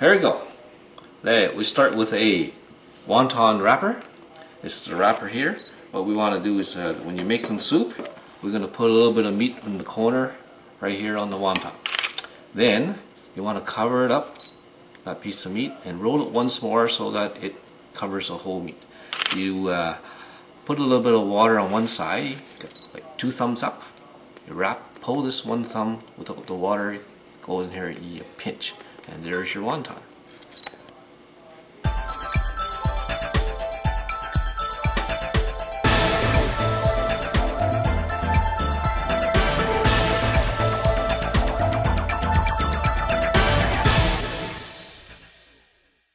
Here we go. We start with a wonton wrapper. This is the wrapper here. What we want to do is when you're making soup, we're going to put a little bit of meat in the corner right here on the wonton. Then you want to cover it up, that piece of meat, and roll it once more so that it covers the whole meat. You put a little bit of water on one side, like 2 thumbs up. You pull this one thumb without the water, go in here and you pinch, and there's your wonton.